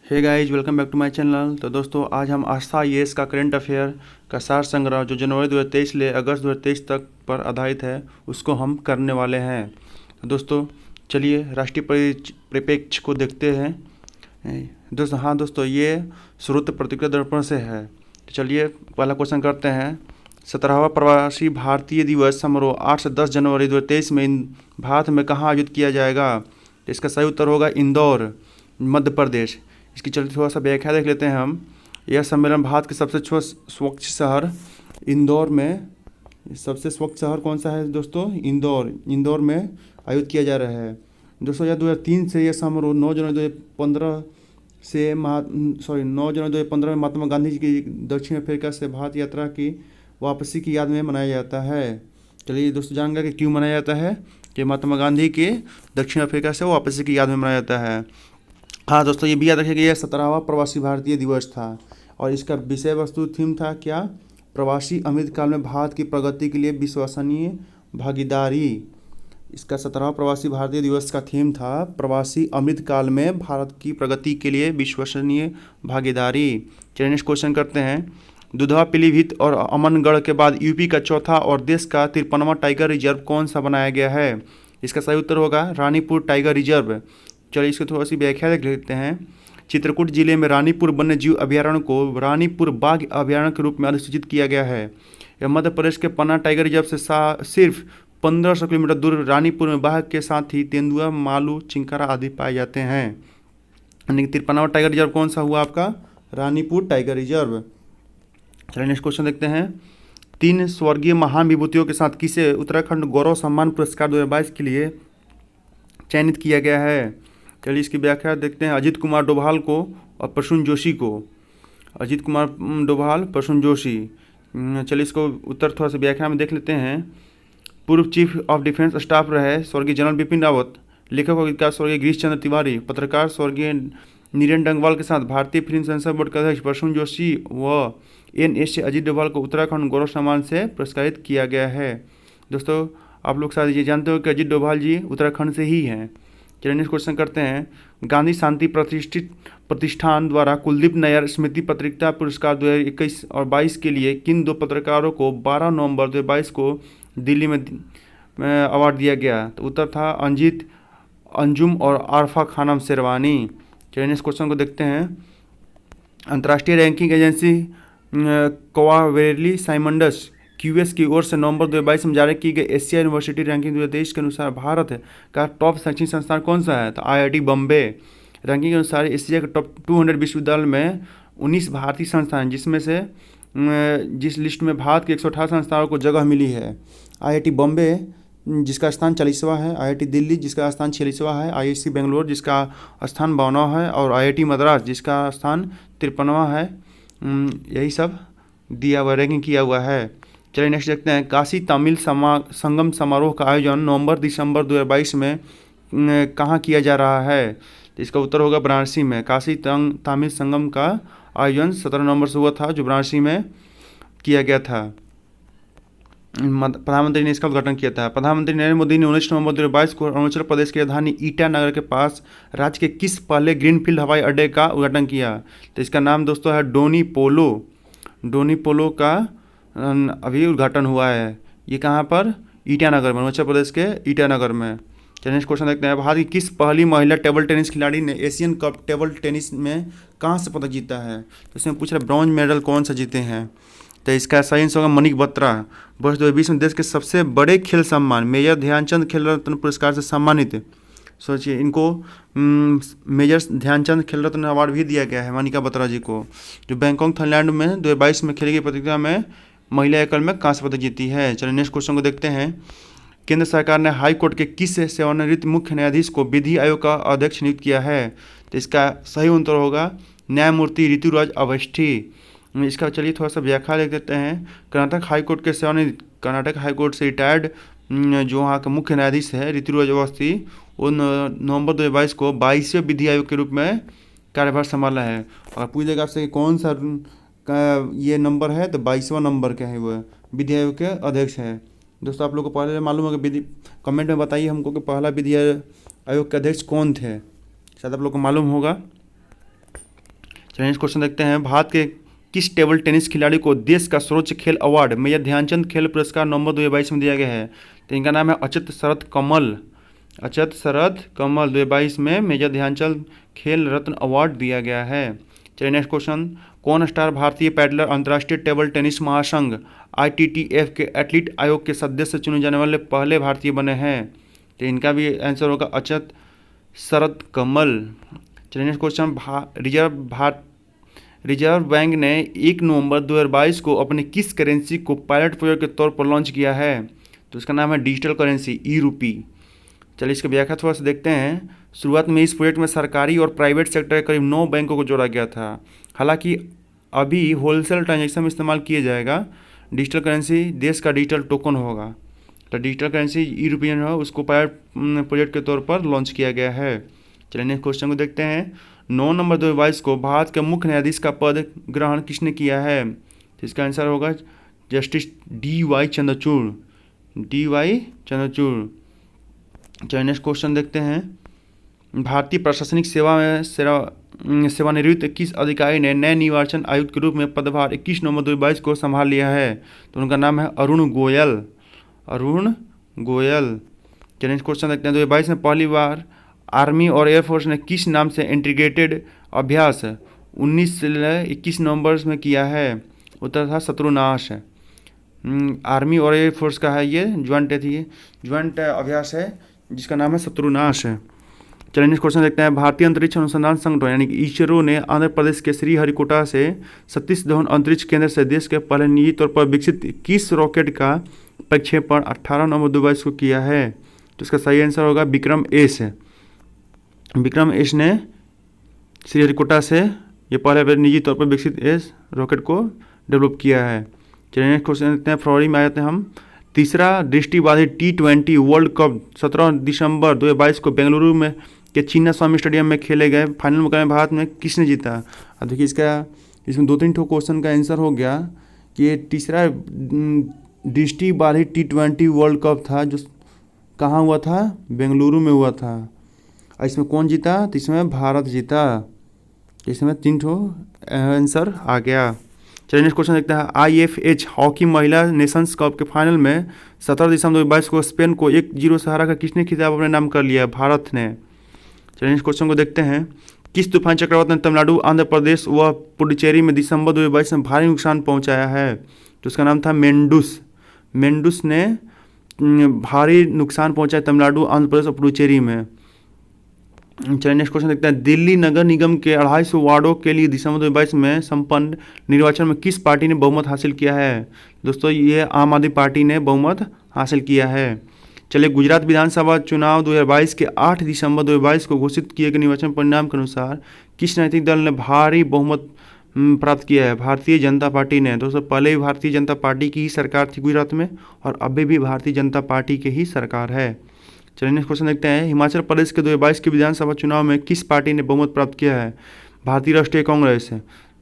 Hey guys, welcome back to my channel. तो दोस्तों, आज हम आस्था आईएएस का करंट अफेयर का सार संग्रह जो जनवरी 2023 ले अगस्त 2023 तक पर आधारित है उसको हम करने वाले हैं। तो दोस्तों चलिए राष्ट्रीय परिप्रेक्ष्य को देखते हैं। दोस्तों ये स्रोत प्रतिक्रिया दर्पण से है। तो चलिए पहला क्वेश्चन करते हैं। 17वां प्रवासी भारतीय दिवस समारोह 8 से 10 जनवरी 2023 में भारत में कहाँ आयोजित किया जाएगा? तो इसका सही उत्तर होगा इंदौर, मध्य प्रदेश। इसकी चलिए थोड़ा सा व्याख्या देख लेते हैं हम। यह सम्मेलन भारत के सबसे स्वच्छ शहर इंदौर में, सबसे स्वच्छ शहर कौन सा है दोस्तों? इंदौर में आयोजित किया जा रहा है। दोस्तों यह 2003 से यह समारोह 9 जनवरी 2015 से 9 जनवरी 2015 में महात्मा गांधी जी की दक्षिण अफ्रीका से भारत यात्रा की वापसी की याद में मनाया जाता है। चलिए दोस्तों जान गए कि क्यों मनाया जाता है, कि महात्मा गांधी के दक्षिण अफ्रीका से वापसी की याद में मनाया जाता है। हाँ दोस्तों, ये भी याद रखिए कि यह 17वां प्रवासी भारतीय दिवस था और इसका विषय वस्तु थीम था क्या? प्रवासी अमृत काल में भारत की प्रगति के लिए विश्वसनीय भागीदारी। इसका 17वां प्रवासी भारतीय दिवस का थीम था प्रवासी अमृत काल में भारत की प्रगति के लिए विश्वसनीय भागीदारी। चलिए नेक्स्ट क्वेश्चन करते हैं। दुधवा, पीलीभीत और अमनगढ़ के बाद यूपी का चौथा और देश का 53वां टाइगर रिजर्व कौन सा बनाया गया है? इसका सही उत्तर होगा रानीपुर टाइगर रिजर्व। चलिए इसको थोड़ी सी व्याख्या देख लेते हैं। चित्रकूट जिले में रानीपुर वन्य जीव अभयारण्य को रानीपुर बाघ अभयारण्य के रूप में अधिसूचित किया गया है। यह मध्य प्रदेश के पन्ना टाइगर रिजर्व से सिर्फ 1500 किलोमीटर दूर रानीपुर में बाघ के साथ ही तेंदुआ, मालू, चिंकारा आदि पाए जाते हैं। यानी 53वां टाइगर रिजर्व कौन सा हुआ आपका? Ranipur tiger reserve. चलिए नेक्स्ट क्वेश्चन देखते हैं। 3 स्वर्गीय महान विभूतियों के साथ किसे उत्तराखंड गौरव सम्मान पुरस्कार 2022 के लिए चयनित किया गया है? चलिए इसकी व्याख्या देखते हैं। अजीत कुमार डोभाल को और प्रसून जोशी को। अजीत कुमार डोभाल, प्रसून जोशी। चलिए इसको उत्तर थोड़ा सा व्याख्या में देख लेते हैं। पूर्व चीफ ऑफ डिफेंस स्टाफ रहे स्वर्गीय जनरल बिपिन रावत। लेखक और गीतकार स्वर्गीय गिरीश चंद्र तिवारी। पत्रकार स्वर्गीय नीरेन डंगवाल के साथ भारतीय फिल्म सेंसर बोर्ड के अध्यक्ष प्रसून जोशी व NS से अजीत डोभाल को उत्तराखंड गौरव सम्मान से पुरस्कृत किया गया है। दोस्तों आप लोग शायद ये जानते हो कि अजीत डोभाल जी उत्तराखंड से ही हैं। चलिए नेक्स्ट क्वेश्चन करते हैं। गांधी शांति प्रतिष्ठान द्वारा कुलदीप नैयर स्मृति पत्रिका पुरस्कार 2021 और 22 के लिए किन 2 पत्रकारों को 12 नवंबर 2022 को दिल्ली में अवार्ड दिया गया? तो उत्तर था अंजुम और आरफा खानम शेरवानी। चलिए नेक्स्ट क्वेश्चन को देखते हैं। अंतर्राष्ट्रीय रैंकिंग एजेंसी क्वावेरली साइमंडस QS की ओर से नवंबर 2022 में जारी की गई एशिया यूनिवर्सिटी रैंकिंग 2023 के अनुसार भारत का टॉप शैक्षणिक संस्थान कौन सा है? तो IIT बॉम्बे। रैंकिंग के अनुसार एशिया के टॉप 200 विश्वविद्यालय में 19 भारतीय संस्थान, जिसमें से जिस लिस्ट में भारत के 118 संस्थानों को जगह मिली है। IIT बॉम्बे जिसका स्थान 40वां है, IIT दिल्ली जिसका स्थान 46वां है, IIC बेंगलोर जिसका स्थान 52वां है और IIT मद्रास जिसका स्थान 53वां है। यही सब दिया हुआ रैंकिंग किया हुआ है। चलिए नेक्स्ट देखते हैं। काशी तमिल संगम समारोह का आयोजन नवंबर-दिसंबर 2022 में कहाँ किया जा रहा है? तो इसका उत्तर होगा वाराणसी में। काशी तमिल संगम का आयोजन 17 नवंबर से हुआ था, जो वाराणसी में किया गया था। प्रधानमंत्री ने इसका उद्घाटन किया था। प्रधानमंत्री नरेंद्र मोदी ने 19 नवंबर 2022 को अरुणाचल प्रदेश की राजधानी ईटानगर के पास राज्य के किस पहले ग्रीनफील्ड हवाई अड्डे का उद्घाटन किया? तो इसका नाम दोस्तों है डोनी पोलो का अभी उद्घाटन हुआ है। ये कहाँ पर? ईटानगर में, अरुणाचल प्रदेश के ईटानगर में। चलिए नेक्स्ट क्वेश्चन देखते हैं। भारत की किस पहली महिला टेबल टेनिस खिलाड़ी ने एशियन कप टेबल टेनिस में कहाँ से पदक जीता है? तो इसमें पूछ रहा है ब्रॉन्ज मेडल कौन सा जीते हैं? तो इसका सही आंसर होगा मणिक बत्रा। वर्ष 2020 में देश के सबसे बड़े खेल सम्मान मेजर ध्यानचंद खेल रत्न पुरस्कार से सम्मानित। सोचिए इनको मेजर ध्यानचंद खेल रत्न अवार्ड भी दिया गया है मणिका बत्रा जी को, जो बैंकॉक थाईलैंड में 2022 में खेली गई प्रतियोगिता में महिला एकल में कांस्य पदक जीती है। चलिए नेक्स्ट क्वेश्चन को देखते हैं। केंद्र सरकार ने हाई कोर्ट के किस सेवानिवृत्त मुख्य न्यायाधीश को विधि आयोग का अध्यक्ष नियुक्त किया है? तो इसका सही उत्तर होगा न्यायमूर्ति ऋतुराज अवस्थी। इसका चलिए थोड़ा सा व्याख्या लिख देते हैं। कर्नाटक हाई कोर्ट के सेवानिवृत्त, कर्नाटक हाई कोर्ट से रिटायर्ड जो वहाँ के मुख्य न्यायाधीश है ऋतुराज अवस्थी, वो नवंबर 2022 को 22वें विधि आयोग के रूप में कार्यभार संभाला है। और पूछ देगा आपसे कौन सा का ये नंबर है, तो 22वां नंबर का है, वो विधि आयोग के अध्यक्ष है। दोस्तों आप लोग को पहले मालूम होगा, कमेंट में बताइए हमको कि पहला विधि आयोग के अध्यक्ष कौन थे, शायद आप लोग को मालूम होगा। चलिए नेक्स्ट क्वेश्चन देखते हैं। भारत के किस टेबल टेनिस खिलाड़ी को देश का सर्वोच्च खेल अवार्ड मेजर ध्यानचंद खेल पुरस्कार नवंबर 2022 में दिया गया है? तो इनका नाम है अच्युत शरद कमल। अच्युत शरद कमल 2022 में मेजर ध्यानचंद खेल रत्न अवार्ड दिया गया है। चलिए नेक्स्ट क्वेश्चन। कौन स्टार भारतीय पैडलर अंतर्राष्ट्रीय टेबल टेनिस महासंघ ITTF के एथलीट आयोग के सदस्य चुने जाने वाले पहले भारतीय बने हैं? तो इनका भी आंसर होगा अच्युत शरद कमल। चलिए नेक्स्ट क्वेश्चन। रिजर्व बैंक ने 1 नवंबर 2022 को अपनी किस करेंसी को पायलट प्रोजेक्ट के तौर पर लॉन्च किया है? तो इसका नाम है डिजिटल करेंसी ई-रूपी। चलिए इसका व्याख्या थोड़ा सा देखते हैं। शुरुआत में इस प्रोजेक्ट में सरकारी और प्राइवेट सेक्टर के करीब 9 बैंकों को जोड़ा गया था। हालांकि अभी होलसेल ट्रांजैक्शन में इस्तेमाल किया जाएगा। डिजिटल करेंसी देश का डिजिटल टोकन होगा। तो डिजिटल करेंसी ई-रूपी है उसको पायलट प्रोजेक्ट के तौर पर लॉन्च किया गया है। चलिए नेक्स्ट क्वेश्चन को देखते हैं। 9 नवंबर 2022 को भारत के मुख्य न्यायाधीश का पद ग्रहण किसने किया है? तो इसका आंसर होगा justice DY Chandrachud. DY Chandrachud. चलिए नेक्स्ट क्वेश्चन देखते हैं। भारतीय प्रशासनिक सेवा में सेवानिवृत्त किस अधिकारी ने नए निर्वाचन आयुक्त के रूप में पदभार 21 नवंबर 2022 को संभाल लिया है? तो उनका नाम है अरुण गोयल। अरुण गोयल। चलिए नेक्स्ट क्वेश्चन देखते हैं। 2022 में पहली बार आर्मी और एयरफोर्स ने किस नाम से इंटीग्रेटेड अभ्यास 19 से 21 नवंबर में किया है? उत्तर था शत्रुनाश। आर्मी और एयरफोर्स का है ये ज्वाइंट अभ्यास है जिसका नाम है शत्रुनाश। चलिए नेक्स्ट क्वेश्चन देखते हैं। भारतीय अंतरिक्ष अनुसंधान संगठन यानी कि इसरो ने आंध्र प्रदेश के श्रीहरिकोटा से सतीश धवन अंतरिक्ष केंद्र से देश के पहले निजी तौर पर विकसित किस रॉकेट का प्रक्षेपण 18 नवंबर 2022 को किया है? तो इसका सही आंसर होगा विक्रम-S। विक्रम-S ने श्रीहरिकोटा से ये पहले निजी तौर पर विकसित एस रॉकेट को डेवलप किया है। चलिए नेक्स्ट क्वेश्चन देखते हैं। फरवरी में आए थे हम। तीसरा दृष्टिबाधित T20 वर्ल्ड कप 17 दिसंबर 2022 को बेंगलुरु में के चिन्ना स्वामी स्टेडियम में खेले गए फाइनल मुकाबले भारत में किसने जीता? अब देखिए इसमें 2-3 ठो क्वेश्चन का आंसर हो गया कि ये तीसरा दृष्टिबाधित T20 वर्ल्ड कप था जो कहाँ हुआ था? बेंगलुरु में हुआ था। इसमें कौन जीता? तो इसमें भारत जीता। इसमें 3 ठो आंसर आ गया। चलिए नेक्स्ट क्वेश्चन देखते हैं। IFH हॉकी महिला नेशंस कप के फाइनल में 17 दिसंबर 2022 को स्पेन को 1-0 से हरा कर किसने खिताब अपने नाम कर लिया? भारत ने। चलिए नेक्स्ट क्वेश्चन को देखते हैं। किस तूफान चक्रवात ने तमिलनाडु, आंध्र प्रदेश व पुडुचेरी में दिसंबर 2022 में भारी नुकसान पहुंचाया है? तो उसका नाम था मेंडूस। मेंडूस ने भारी नुकसान पहुंचाया तमिलनाडु, आंध्र प्रदेश और पुडुचेरी में। चलिए नेक्स्ट क्वेश्चन देखते हैं। दिल्ली नगर निगम के 250 वार्डों के लिए दिसंबर 2022 में संपन्न निर्वाचन में किस पार्टी ने बहुमत हासिल किया है? दोस्तों ये आम आदमी पार्टी ने बहुमत हासिल किया है। चलिए गुजरात विधानसभा चुनाव 2022 के 8 दिसंबर 2022 को घोषित किए गए निर्वाचन परिणाम के अनुसार किस राजनीतिक दल ने भारी बहुमत प्राप्त किया है? भारतीय जनता पार्टी ने। दोस्तों पहले भी भारतीय जनता पार्टी की ही सरकार थी गुजरात में और अभी भी भारतीय जनता पार्टी की ही सरकार है। चलिए नेक्स्ट क्वेश्चन देखते हैं। हिमाचल प्रदेश के 2022 के विधानसभा चुनाव में किस पार्टी ने बहुमत प्राप्त किया है? भारतीय राष्ट्रीय कांग्रेस।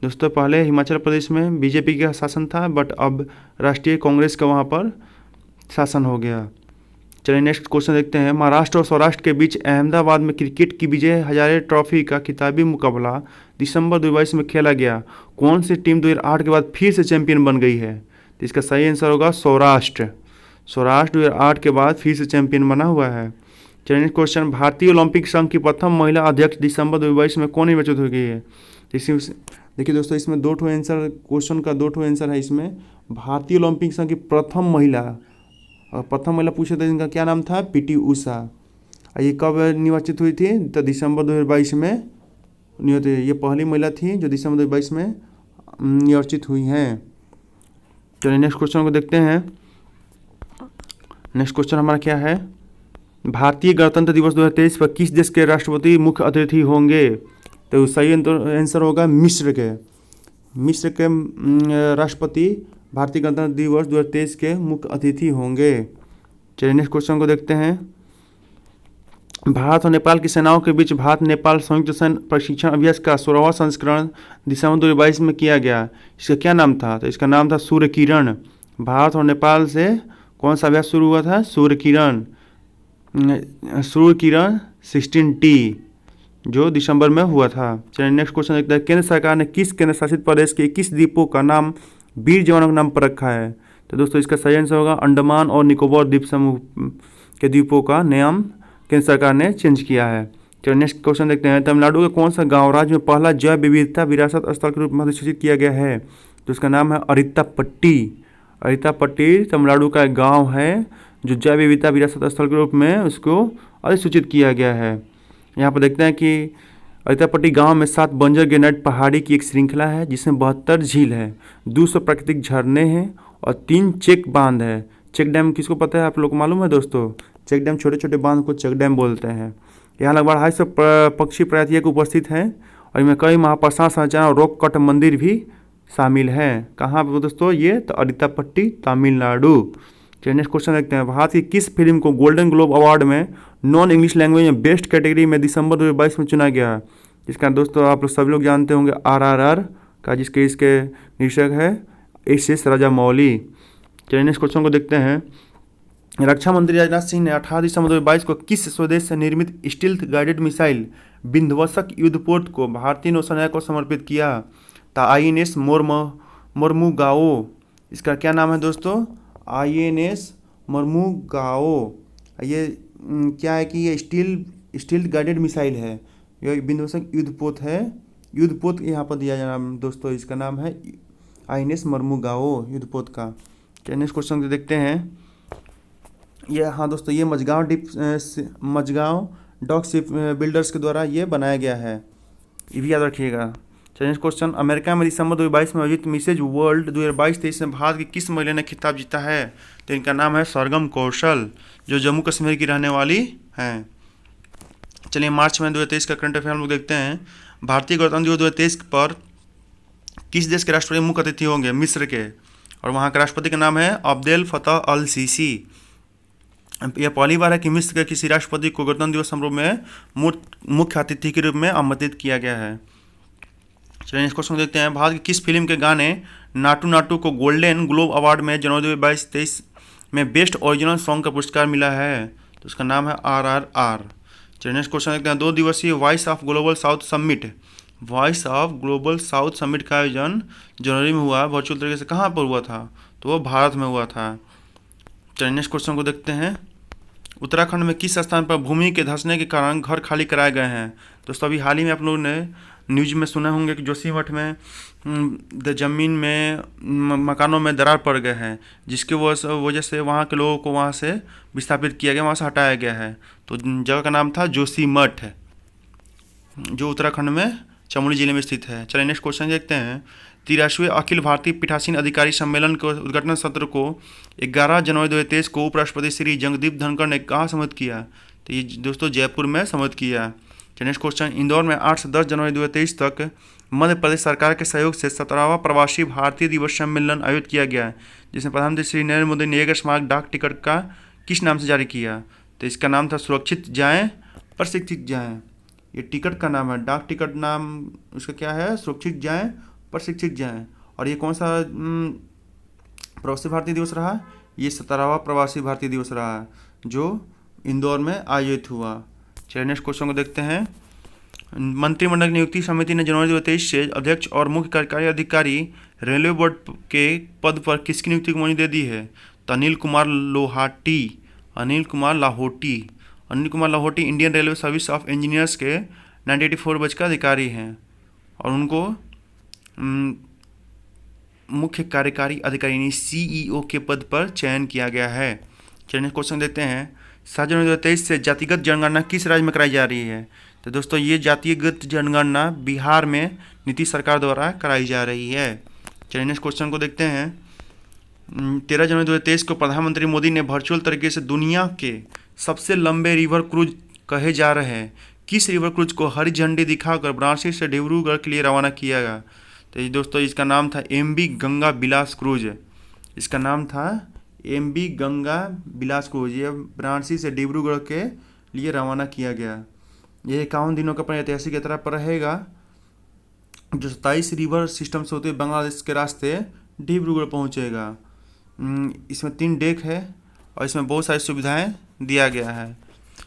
दोस्तों पहले हिमाचल प्रदेश में बीजेपी का शासन था बट अब राष्ट्रीय कांग्रेस का वहाँ पर शासन हो गया। चलिए नेक्स्ट क्वेश्चन देखते हैं। महाराष्ट्र और सौराष्ट्र के बीच अहमदाबाद में क्रिकेट की विजय हजारे ट्रॉफी का खिताबी मुकाबला दिसंबर 2022 में खेला गया। कौन सी टीम 2008 के बाद फिर से चैंपियन बन गई है? तो इसका सही आंसर होगा सौराष्ट्र। सौराष्ट्र 2008 के बाद फिर से चैंपियन बना हुआ है। चलिए नेक्स्ट क्वेश्चन। भारतीय ओलंपिक संघ की प्रथम महिला अध्यक्ष दिसंबर 2022 में कौन निर्वाचित हो गई है? देखिए दोस्तों इसमें 2 ठो आंसर क्वेश्चन का 2 ठो आंसर है इसमें। भारतीय ओलंपिक संघ की प्रथम महिला पूछे थे इनका क्या नाम था? PT उषा। ये कब निर्वाचित हुई थी? तो दिसंबर 2022 में ये पहली महिला थी जो दिसंबर 2022 में निर्वाचित हुई हैं। चलिए नेक्स्ट क्वेश्चन को देखते हैं। नेक्स्ट क्वेश्चन हमारा क्या है? भारतीय गणतंत्र दिवस 2023 पर किस देश के राष्ट्रपति मुख्य अतिथि होंगे? तो सही आंसर होगा मिस्र के राष्ट्रपति भारतीय गणतंत्र दिवस 2023 के मुख्य अतिथि होंगे। चलिए नेक्स्ट क्वेश्चन को देखते हैं। भारत और नेपाल की सेनाओं के बीच भारत नेपाल संयुक्त सैन्य प्रशिक्षण अभ्यास का 16वां संस्करण दिसंबर 2022 में किया गया। इसका क्या नाम था? तो इसका नाम था सूर्य किरण। भारत और नेपाल से कौन सा अभ्यास शुरू हुआ था? सूर्य किरण 16T। जो दिसंबर में हुआ था। चलिए नेक्स्ट क्वेश्चन देखते हैं, केंद्र सरकार ने किस केंद्र शासित प्रदेश के 21 द्वीपों का नाम वीर जवानों के नाम पर रखा है? तो दोस्तों इसका सही आंसर होगा अंडमान और निकोबार द्वीप समूह के द्वीपों का नाम केंद्र सरकार ने चेंज किया है। चलिए नेक्स्ट क्वेश्चन देखते हैं, तमिलनाडु के कौन सा गाँव राज्य में पहला जैव विविधता विरासत स्थल के रूप में अधिसूचित किया गया है? तो इसका नाम है अरित्तापट्टी। अरित्तापट्टी तमिलनाडु का एक गाँव है जो जैव विविधता विरासत स्थल के रूप में उसको अधिसूचित किया गया है। यहाँ पर देखते हैं कि अरित्तापट्टी गांव में 7 बंजर ग्रेनाइट पहाड़ी की एक श्रृंखला है जिसमें 72 झील है, 200 प्राकृतिक झरने हैं और 3 चेक बांध है। चेक डैम किसको पता है, आप लोग को मालूम है दोस्तों? चेक डैम, छोटे छोटे बांध को चेक डैम बोलते हैं। यहाँ लगभग 250 पक्षी प्रजातियाँ उपस्थित हैं और इनमें कई महाप्रसाद संरचना और रॉक कट मंदिर भी शामिल हैं। कहाँ पर दोस्तों? ये तो अरित्तापट्टी तमिलनाडु। चलिए नेक्स्ट क्वेश्चन देखते हैं, भारत की किस फिल्म को गोल्डन ग्लोब अवार्ड में नॉन इंग्लिश लैंग्वेज में बेस्ट कैटेगरी में दिसंबर 2022 में चुना गया? जिसका दोस्तों आप लोग सभी लोग जानते होंगे RRR का, जिसके इसके निर्देशक है SS राजामौली। चलिए नेक्स्ट क्वेश्चन को देखते हैं, रक्षा मंत्री राजनाथ सिंह ने 18 दिसंबर 2022 को किस स्वदेश से निर्मित स्टील्थ गाइडेड मिसाइल विध्वंसक युद्धपोत को भारतीय नौसेना को समर्पित किया? INS मोरमुगाओ। इसका क्या नाम है दोस्तों? INS मोरमुगाओ। ये क्या है कि ये स्टील गाइडेड मिसाइल है, यह विध्वंसक युद्धपोत है। युद्धपोत यहाँ पर दिया जाना दोस्तों, इसका नाम है INS मोरमुगाओ युद्धपोत का। चलिए नेक्स्ट क्वेश्चन देखते हैं, ये हाँ दोस्तों ये मझगांव डॉक शिप बिल्डर्स के द्वारा ये बनाया गया है, ये भी याद रखिएगा। चलिए नेक्स्ट क्वेश्चन, अमेरिका में दिसंबर 2022 में आयोजित मिसेज वर्ल्ड 2022-23 में भारत की किस महिला ने खिताब जीता है? तो इनका नाम है सरगम कौशल, जो जम्मू कश्मीर की रहने वाली हैं। चलिए मार्च में 2023 का करंट अफेयर हम लोग देखते हैं, भारतीय गणतंत्र दिवस 2023 पर किस देश के राष्ट्रपति मुख्य अतिथि होंगे? मिस्र के, और वहाँ के राष्ट्रपति का नाम है अब्देल फतह अल सीसी। यह पहली बार है कि मिस्र के किसी राष्ट्रपति को गणतंत्र दिवस समारोह में मुख्य अतिथि के रूप में आमंत्रित किया गया है। चलिए नेक्स्ट क्वेश्चन देखते हैं, भारत की किस फिल्म के गाने नाटू नाटू को गोल्डन ग्लोब अवार्ड में जनवरी 2022-23 में बेस्ट ओरिजिनल सॉन्ग का पुरस्कार मिला है? तो उसका नाम है RRR। चलिए नेक्स्ट क्वेश्चन देखते हैं, 2 दिवसीय voice of global south summit का आयोजन जनवरी में हुआ, वर्चुअल तरीके से कहाँ पर हुआ था? तो वो भारत में हुआ था। चलिए नेक्स्ट क्वेश्चन को देखते हैं, उत्तराखंड में किस स्थान पर भूमि के धंसने के कारण घर खाली कराए गए हैं? दोस्तों अभी हाल ही में आप लोगों ने न्यूज में सुना होंगे कि जोशीमठ में ज़मीन में मकानों में दरार पड़ गए हैं, जिसके वजह से वहाँ के लोगों को वहाँ से विस्थापित किया गया, वहाँ से हटाया गया है। तो जगह का नाम था जोशीमठ, जो उत्तराखंड में चमोली जिले में स्थित है। चलिए नेक्स्ट क्वेश्चन देखते हैं, 83वें अखिल भारतीय पीठासीन अधिकारी सम्मेलन के उद्घाटन सत्र को 11 जनवरी 2023 को उपराष्ट्रपति श्री जगदीप धनखड़ ने कहाँ सम्मिलित किया? तो ये दोस्तों जयपुर में सम्मिलित किया। नेक्स्ट क्वेश्चन, इंदौर में 8 से 10 जनवरी 2023 तक मध्य प्रदेश सरकार के सहयोग से 17वां प्रवासी भारतीय दिवस सम्मेलन आयोजित किया गया, जिसमें प्रधानमंत्री श्री नरेंद्र मोदी ने एक स्मारक डाक टिकट का किस नाम से जारी किया? तो इसका नाम था सुरक्षित जाएं प्रशिक्षित जाएं। ये टिकट का नाम है, डाक टिकट नाम उसका क्या है? सुरक्षित जाएं प्रशिक्षित जाएं। और ये कौन सा प्रवासी भारतीय दिवस रहा? ये 17वां प्रवासी भारतीय दिवस रहा जो इंदौर में आयोजित हुआ। चलिए नेक्स्ट क्वेश्चन को देखते हैं, मंत्रिमंडल की नियुक्ति समिति ने जनवरी 2023 से अध्यक्ष और मुख्य कार्यकारी अधिकारी रेलवे बोर्ड के पद पर किसकी नियुक्ति को मंजूरी दे दी है? तो Anil Kumar Lahoti Indian railway service of engineers के 984 बैच का अधिकारी हैं और उनको मुख्य कार्यकारी अधिकारी यानी CEO के पद पर चयन किया गया है। चलिए क्वेश्चन देखते हैं, 7 जनवरी 2023 से जातिगत जनगणना किस राज्य में कराई जा रही है? तो दोस्तों ये जातिगत जनगणना बिहार में नीतीश सरकार द्वारा कराई जा रही है। चलिए नेक्स्ट क्वेश्चन को देखते हैं, 13 जनवरी 2023 को प्रधानमंत्री मोदी ने वर्चुअल तरीके से दुनिया के सबसे लंबे रिवर क्रूज कहे जा रहे किस रिवर क्रूज को हरी झंडी दिखाकर वाराणसी से डिब्रूगढ़ के लिए रवाना किया गया? तो ये दोस्तों इसका नाम था MV गंगा बिलास क्रूज। इसका नाम था MV गंगा बिलास क्रूज। ये वाराणसी से डिब्रूगढ़ के लिए रवाना किया गया। यह 51 दिनों का अपनी ऐतिहासिक यात्रा पर रहेगा, जो 27 रिवर सिस्टम से होते हुए बांग्लादेश के रास्ते डिब्रूगढ़ पहुंचेगा। इसमें 3 डेक है और इसमें बहुत सारी सुविधाएं दिया गया है।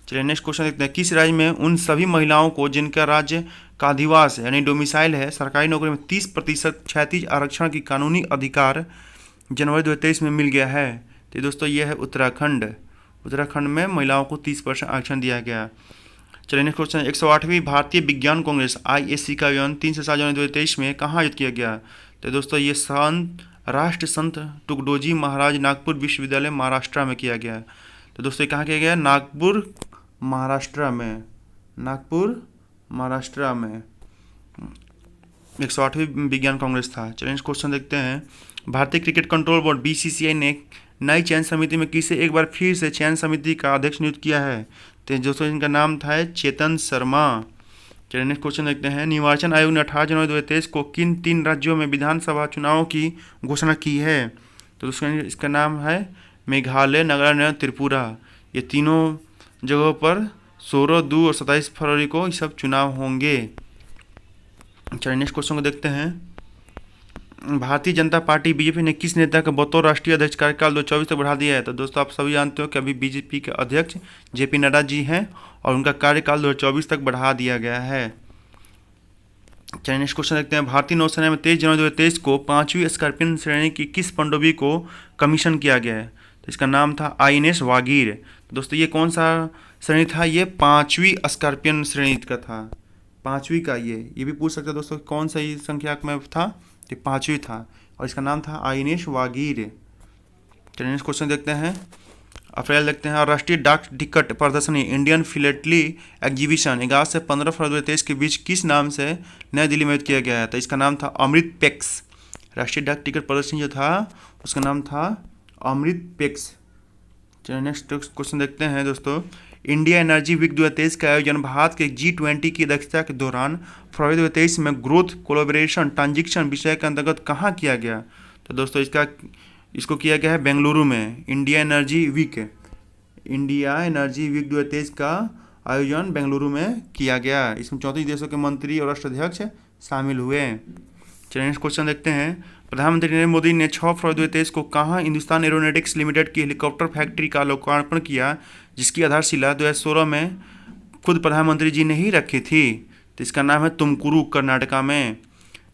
चलिए नेक्स्ट क्वेश्चन देखते हैं, किस राज्य में उन सभी महिलाओं को जिनका राज्य का अधिवास यानी डोमिसाइल है सरकारी नौकरी में 30% क्षैतिज आरक्षण की कानूनी अधिकार जनवरी 2023 में मिल गया है? तो दोस्तों ये है उत्तराखंड। उत्तराखंड में महिलाओं को 30% आरक्षण दिया गया। चलिए नेक्स्ट क्वेश्चन, 108वीं भारतीय विज्ञान कांग्रेस IAC का आयोजन 3 से 7 जनवरी 2023 में कहाँ आयोजित किया गया? तो दोस्तों ये राष्ट्र संत टुकडोजी महाराज नागपुर विश्वविद्यालय महाराष्ट्र में किया गया। तो दोस्तों ये कहाँ किया गया? नागपुर महाराष्ट्र में। नागपुर महाराष्ट्र में 108वीं विज्ञान कांग्रेस था। चलिए नेक्स्ट क्वेश्चन देखते हैं, भारतीय क्रिकेट कंट्रोल बोर्ड BCCI ने नई चयन समिति में किसे एक बार फिर से चयन समिति का अध्यक्ष नियुक्त किया है? तो दोस्तों इनका नाम था चेतन शर्मा। चलिए नेक्स्ट क्वेश्चन देखते हैं, निर्वाचन आयोग ने 18 जनवरी 2023 को किन 3 राज्यों में विधानसभा चुनावों की घोषणा की है? तो दोस्तों इसका नाम है मेघालय, नागालैंड, त्रिपुरा। ये तीनों जगहों पर 16, 2 और 27 फरवरी को ये सब चुनाव होंगे। चलिए नेक्स्ट क्वेश्चन को देखते हैं, भारतीय जनता पार्टी BJP ने किस नेता का बतौर राष्ट्रीय अध्यक्ष कार्यकाल 2024 तक बढ़ा दिया है? तो दोस्तों आप सभी जानते हो कि अभी BJP के अध्यक्ष JP नड्डा जी हैं और उनका कार्यकाल 2024 तक बढ़ा दिया गया है। चलिए नेक्स्ट क्वेश्चन देखते हैं, भारतीय नौसेना में 23 जनवरी 2023 को 5वीं स्कॉर्पियन श्रेणी की किस पनडुब्बी को कमीशन किया गया है? तो इसका नाम था INS वागीर। दोस्तों ये कौन सा श्रेणी था? ये 5वीं स्कॉर्पियन श्रेणी का था। 5वीं का ये भी पूछ सकते हैं दोस्तों कौन सा संख्या में था? तो 5वीं था और इसका नाम था INS वागीर। चलिए नेक्स्ट क्वेश्चन देखते हैं, अप्रैल देखते हैं, और राष्ट्रीय डाक टिकट प्रदर्शनी इंडियन फिलेटली एग्जीबिशन 11 से 15 फरवरी 2023 के बीच किस नाम से नई दिल्ली में आयोजित किया गया है? तो इसका नाम था अमृत पैक्स। राष्ट्रीय डाक टिकट प्रदर्शनी जो था उसका नाम था अमृत पैक्स। चलिए नेक्स्ट क्वेश्चन देखते हैं दोस्तों, इंडिया एनर्जी वीक 2023 का आयोजन भारत के G20 की अध्यक्षता के दौरान फरवरी 2023 में ग्रोथ कोलैबोरेशन ट्रांजिशन विषय के अंतर्गत कहाँ किया गया? तो दोस्तों इसको किया गया है बेंगलुरु में। इंडिया एनर्जी वीक 2023 का आयोजन बेंगलुरु में किया गया। इसमें 34 देशों के मंत्री और राष्ट्राध्यक्ष शामिल हुए। चलिए नेक्स्ट क्वेश्चन देखते हैं, प्रधानमंत्री नरेंद्र मोदी ने 6 फरवरी 2023 को कहाँ हिंदुस्तान एरोनॉटिक्स लिमिटेड की हेलीकॉप्टर फैक्ट्री का लोकार्पण किया, जिसकी आधारशिला 2016 में खुद प्रधानमंत्री जी ने ही रखी थी? तो इसका नाम है तुमकुरू, कर्नाटका में।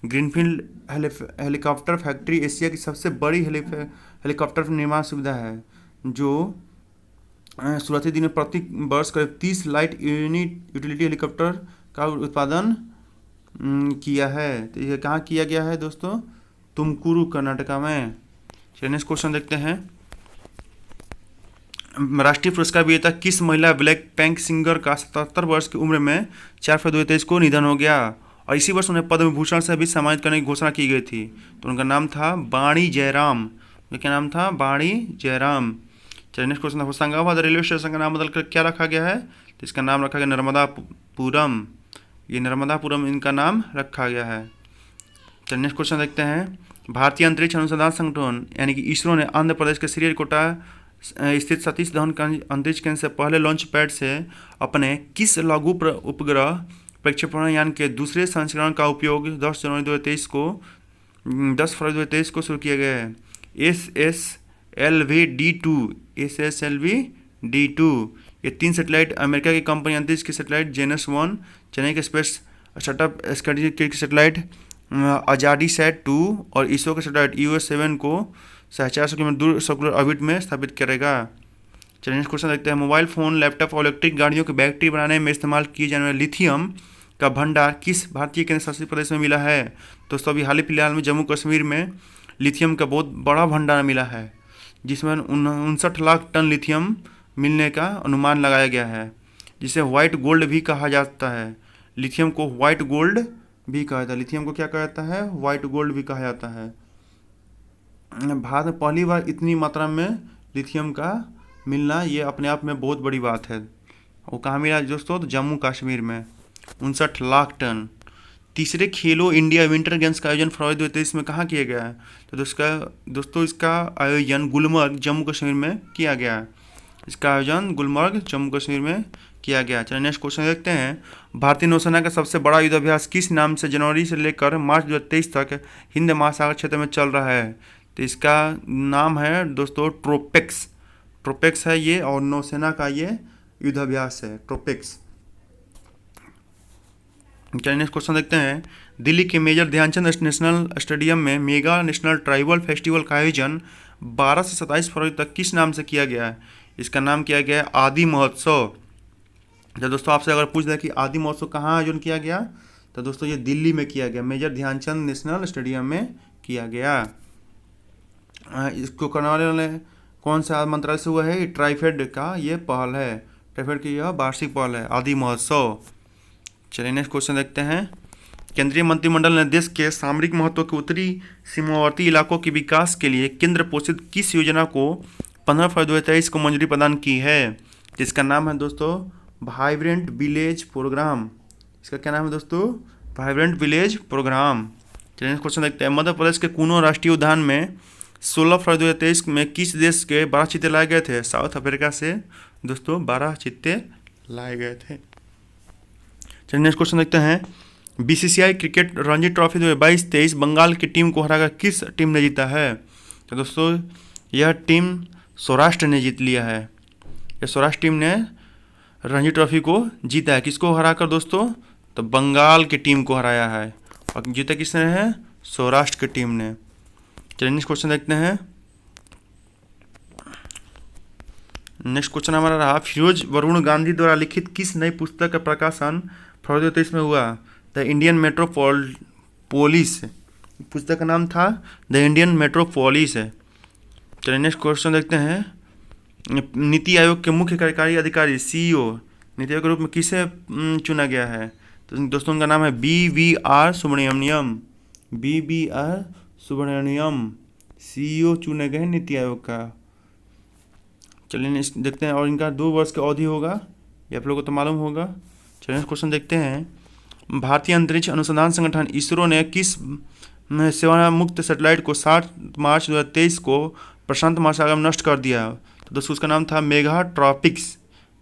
ग्रीनफील्ड हेलीकॉप्टर फैक्ट्री एशिया की सबसे बड़ी हेलीकॉप्टर निर्माण सुविधा है, जो शुरुआती दिन में प्रति वर्ष करीब 30 लाइट यूटिलिटी हेलीकॉप्टर का उत्पादन किया है। तो ये कहाँ किया गया है दोस्तों? तुमकुरू, कर्नाटका में। चलिए नेक्स्ट क्वेश्चन देखते हैं, राष्ट्रीय पुरस्कार विजेता किस महिला ब्लैक पैंक सिंगर का 77 वर्ष की उम्र में 4 फरवरी 2023 को निधन हो गया और इसी वर्ष उन्हें पद्म विभूषण से भी सम्मानित करने की घोषणा की गई थी? तो उनका नाम था बाणी जयराम। क्या नाम था? बाणी जयराम। चलिए next question, Hoshangabad railway station का नाम बदलकर क्या रखा गया है? तो इसका नाम रखा गया नर्मदापुरम। ये नर्मदापुरम इनका नाम रखा गया है। चलिए नेक्स्ट क्वेश्चन देखते हैं, भारतीय अंतरिक्ष अनुसंधान संगठन यानी कि इसरो ने आंध्र प्रदेश के श्रीहरिकोटा स्थित सतीश धवन अंतरिक्ष केंद्र से पहले लॉन्च पैड से अपने किस लघु उपग्रह प्रक्षेपण यान के दूसरे संस्करण का उपयोग 10 फरवरी 2023 को शुरू किया गया है? SSLV-D2। ये 3 सैटेलाइट अमेरिका की कंपनी अंतरिक्ष की सैटेलाइट जेनस 1, चेन्नई के स्पेस स्टार्टअप की सैटेलाइट अजाडीसैट 2 और इसरो के सैटेलाइट US-7 को 450 किलोमीटर दूर सर्कुलर ऑर्बिट में स्थापित करेगा। चलिए नेक्स्ट क्वेश्चन देखते हैं, मोबाइल फ़ोन, लैपटॉप और इलेक्ट्रिक गाड़ियों की बैटरी बनाने में इस्तेमाल किए जाने वाले लिथियम का भंडार किस भारतीय केंद्र शासित प्रदेश में मिला है? दोस्तों अभी हाल ही फिलहाल में जम्मू कश्मीर में लिथियम का बहुत बड़ा भंडार मिला है, जिसमें 59 लाख टन लिथियम मिलने का अनुमान लगाया गया है, जिसे व्हाइट गोल्ड भी कहा जाता है। लिथियम को व्हाइट गोल्ड भी कहा जाता है। लिथियम को क्या कहा जाता है? व्हाइट गोल्ड भी कहा जाता है। भारत में पहली बार इतनी मात्रा में लिथियम का मिलना ये अपने आप में बहुत बड़ी बात है। वो कहाँ मिला दोस्तों? तो जम्मू कश्मीर में 59 लाख टन। तीसरे खेलो इंडिया विंटर गेम्स का आयोजन फरवरी 2023 में कहाँ किया गया है? तो दोस्तों इसका आयोजन गुलमर्ग, जम्मू कश्मीर में किया गया है। इसका आयोजन गुलमर्ग, जम्मू कश्मीर में किया गया। चलिए नेक्स्ट क्वेश्चन देखते हैं, भारतीय नौसेना का सबसे बड़ा युद्धाभ्यास किस नाम से जनवरी से लेकर मार्च 2023 तक हिंद महासागर क्षेत्र में चल रहा है? तो इसका नाम है दोस्तों ट्रोपेक्स है ये, और नौसेना का ये युद्धाभ्यास है, ट्रोपिक्स। चलिए नेक्स्ट क्वेश्चन देखते हैं। दिल्ली के मेजर ध्यानचंद नेशनल स्टेडियम में मेगा नेशनल ट्राइबल फेस्टिवल का आयोजन 12 से 27 फरवरी तक किस नाम से किया गया है? इसका नाम किया गया है आदि महोत्सव। तो दोस्तों आपसे अगर पूछ दे कि आदि महोत्सव कहाँ आयोजन किया गया, तो दोस्तों ये दिल्ली में किया गया, मेजर ध्यानचंद नेशनल स्टेडियम में किया गया। इसको करने वाले कौन सा मंत्रालय से हुआ है? ट्राइफेड का ये पहल है, ट्राइफेड की यह वार्षिक पहल है, आदि महोत्सव। चलिए नेक्स्ट क्वेश्चन देखते हैं। केंद्रीय मंत्रिमंडल ने देश के सामरिक महत्व के उत्तरी सीमावर्ती इलाकों के विकास के लिए केंद्र पोषित किस योजना को 15 फरवरी 2023 को मंजूरी प्रदान की है? जिसका नाम है दोस्तों वाइब्रेंट विलेज प्रोग्राम। इसका क्या नाम है दोस्तों? Vibrant village programme. चलिए नेक्स्ट क्वेश्चन देखते हैं। मध्य प्रदेश के कूनो राष्ट्रीय उद्यान में 16 फरवरी 2023 में किस देश के 12 चीते लाए गए थे? साउथ अफ्रीका से दोस्तों 12 चीते लाए गए थे। चलिए नेक्स्ट क्वेश्चन देखते हैं। BCCI cricket Ranji trophy 2022-23 Bengal की टीम को हराकर किस टीम ने जीता है? तो दोस्तों यह टीम सौराष्ट्र ने जीत लिया है। यह सौराष्ट्र टीम ने रणजी ट्रॉफी को जीता है। किसको हराकर दोस्तों? तो बंगाल की टीम को हराया है। और जीता किसने है? सौराष्ट्र की टीम ने। चलिए नेक्स्ट क्वेश्चन देखते हैं। नेक्स्ट क्वेश्चन हमारा रहा, फिरोज वरुण गांधी द्वारा लिखित किस नई पुस्तक का प्रकाशन फरवरी 2023 में हुआ? The Indian metropolis. पुस्तक का नाम था द इंडियन मेट्रोपोलिस है। चलिए नेक्स्ट क्वेश्चन देखते हैं। नीति आयोग के मुख्य कार्यकारी अधिकारी सीईओ नीति आयोग के रूप में किसे चुना गया है? तो दोस्तों उनका नाम है BVR Subrahmanyam. BVR Subrahmanyam CEO चुने गए नीति आयोग का। चलिए देखते हैं। और इनका 2 वर्ष का अवधि होगा, ये आप लोगों को तो मालूम होगा। चलिए क्वेश्चन देखते हैं। भारतीय अंतरिक्ष अनुसंधान संगठन इसरो ने किस सेवा मुक्त सैटेलाइट को 7 मार्च 2023 को प्रशांत महासागर में नष्ट कर दिया? तो दोस्तों उसका नाम था मेगाट्रॉपिक्स।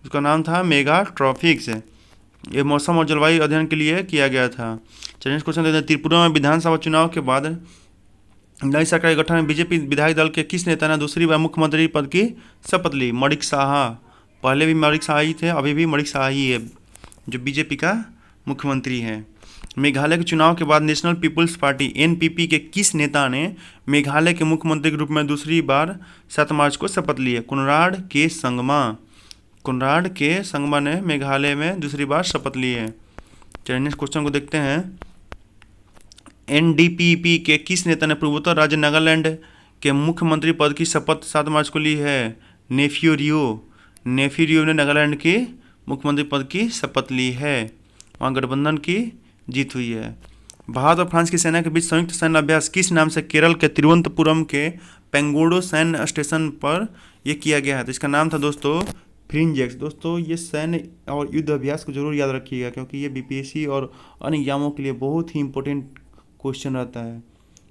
उसका नाम था मेगाट्रॉपिक्स। ये मौसम और जलवायु अध्ययन के लिए किया गया था। चलिए क्वेश्चन देखते हैं। त्रिपुरा में विधानसभा चुनाव के बाद नई सरकार के गठन में बीजेपी विधायक दल के किस नेता ने दूसरी बार मुख्यमंत्री पद की शपथ ली? मणिक साहा। पहले भी मणिक साहा ही थे, अभी भी मणिक साहा ही है जो बीजेपी का मुख्यमंत्री है। मेघालय के चुनाव के बाद नेशनल पीपुल्स पार्टी NPP के किस नेता ने मेघालय के मुख्यमंत्री के रूप में दूसरी बार 7 मार्च को शपथ ली है? कोनराड के संगमा। कोनराड के संगमा ने मेघालय में दूसरी बार शपथ ली है। चलिए नेक्स्ट क्वेश्चन को देखते हैं। NDPP के किस नेता ने पूर्वोत्तर राज्य नागालैंड के मुख्यमंत्री पद की शपथ 7 मार्च को ली है? नेफ्यू रियो ने नागालैंड के मुख्यमंत्री पद की शपथ ली है। वहाँ गठबंधन की जीत हुई है। भारत और फ्रांस की सेना के बीच संयुक्त सैन्य अभ्यास किस नाम से केरल के तिरुवनंतपुरम के पेंगोडो सैन्य स्टेशन पर यह किया गया है? तो इसका नाम था दोस्तों फ्रिंजेक्स। दोस्तों ये सैन्य और युद्ध अभ्यास को जरूर याद रखिएगा, क्योंकि ये BPSC और अन्य एग्जामों के लिए बहुत ही इंपॉर्टेंट क्वेश्चन रहता है।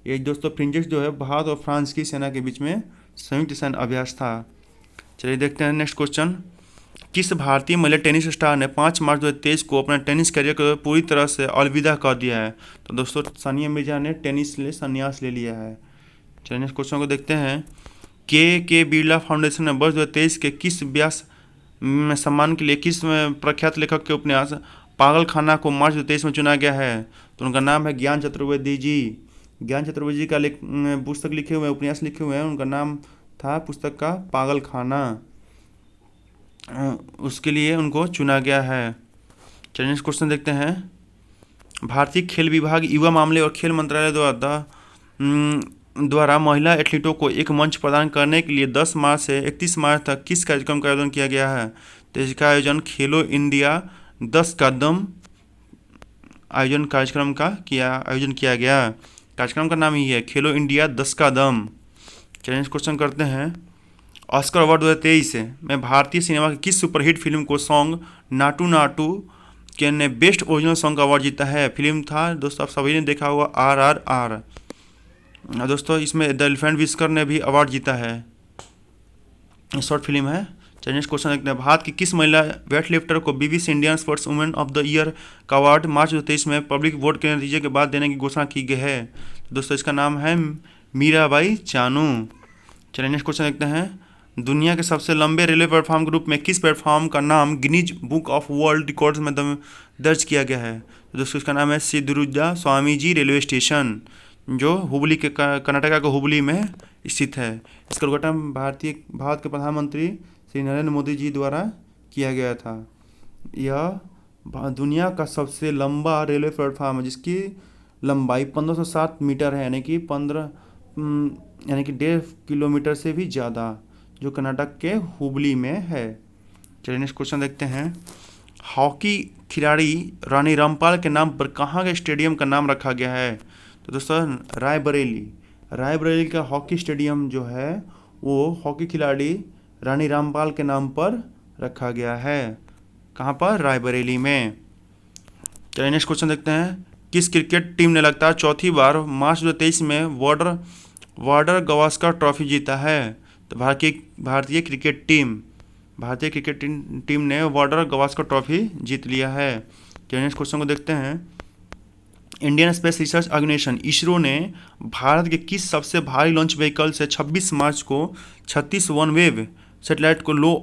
ये दोस्तों फ्रिंजेक्स जो है भारत और फ्रांस की सेना के बीच में संयुक्त सैन्य अभ्यास था। चलिए देखते हैं नेक्स्ट क्वेश्चन। किस भारतीय महिला टेनिस स्टार ने 5 मार्च 2023 को अपना टेनिस करियर को पूरी तरह से अलविदा कर दिया है? तो दोस्तों सानिया मिर्जा ने टेनिस से संन्यास ले लिया है। चलिए नेक्स्ट क्वेश्चन को देखते हैं। के बिरला फाउंडेशन ने वर्ष 2023 के किस व्यास सम्मान के लिए किस प्रख्यात लेखक के उपन्यास पागलखाना को मार्च 2023 में चुना गया है? तो उनका नाम है ज्ञान चतुर्वेदी जी। ज्ञान चतुर्वेदी जी का पुस्तक लिखे हुए हैं, उपन्यास लिखे हुए हैं। उनका नाम था पुस्तक का पागलखाना, उसके लिए उनको चुना गया है। चलिए नेक्स्ट क्वेश्चन देखते हैं। भारतीय खेल विभाग युवा मामले और खेल मंत्रालय द्वारा महिला एथलीटों को एक मंच प्रदान करने के लिए 10 मार्च से 31 मार्च तक किस कार्यक्रम का आयोजन किया गया है? तो इसका आयोजन खेलो इंडिया 10 कदम आयोजन कार्यक्रम का आयोजन किया गया। कार्यक्रम का नाम ही है खेलो इंडिया 10 कदम। चलिए क्वेश्चन करते हैं। ऑस्कर अवार्ड 2023 में भारतीय सिनेमा की किस सुपरहिट फिल्म को सॉन्ग नाटू नाटू के ने बेस्ट ओरिजिनल सॉन्ग का अवार्ड जीता है? फिल्म था दोस्तों आप सभी ने देखा होगा RRR। दोस्तों इसमें द एलिफेंट विस्कर ने भी अवार्ड जीता है, शॉर्ट फिल्म है। चलिए नेक्स्ट क्वेश्चन देखते हैं। भारत की किस महिला वेट लिफ्टर को BBC Indian sports women of the year का अवार्ड मार्च 2023 में पब्लिक वोट के नतीजे के बाद देने की घोषणा की गई है? दोस्तों इसका नाम है मीराबाई चानू। चलिए नेक्स्ट क्वेश्चन देखते हैं। दुनिया के सबसे लंबे रेलवे प्लेटफॉर्म के रूप में किस प्लेटफॉर्म का नाम Guinness book of world records में दर्ज किया गया है? तो दोस्तों इसका नाम है सिद्धरूजा स्वामीजी रेलवे स्टेशन, जो हुबली के कर्नाटका के हुबली में स्थित है। इसका उद्घाटन भारत के प्रधानमंत्री श्री नरेंद्र मोदी जी द्वारा किया गया था। यह दुनिया का सबसे लंबा रेलवे प्लेटफॉर्म है, जिसकी लंबाई 1507 मीटर है, यानी कि 1.5 किलोमीटर से भी ज़्यादा, जो कर्नाटक के हुबली में है। चलिए नेक्स्ट क्वेश्चन देखते हैं। हॉकी खिलाड़ी रानी रामपाल के नाम पर कहाँ के स्टेडियम का नाम रखा गया है? तो दोस्तों रायबरेली का हॉकी स्टेडियम जो है वो हॉकी खिलाड़ी रानी रामपाल के नाम पर रखा गया है। कहाँ पर? रायबरेली में। चलिए नेक्स्ट क्वेश्चन देखते हैं। किस क्रिकेट टीम ने लगातार चौथी बार मार्च 2023 में वार्डर गावस्कर ट्रॉफी जीता है? तो भारतीय क्रिकेट टीम ने वार्डर गावस्कर ट्रॉफी जीत लिया है। चलिए नेक्स्ट क्वेश्चन को देखते हैं। Indian space research organisation ISRO ने भारत के किस सबसे भारी लॉन्च व्हीकल से 26 मार्च को 36 वनवेव सैटेलाइट को लो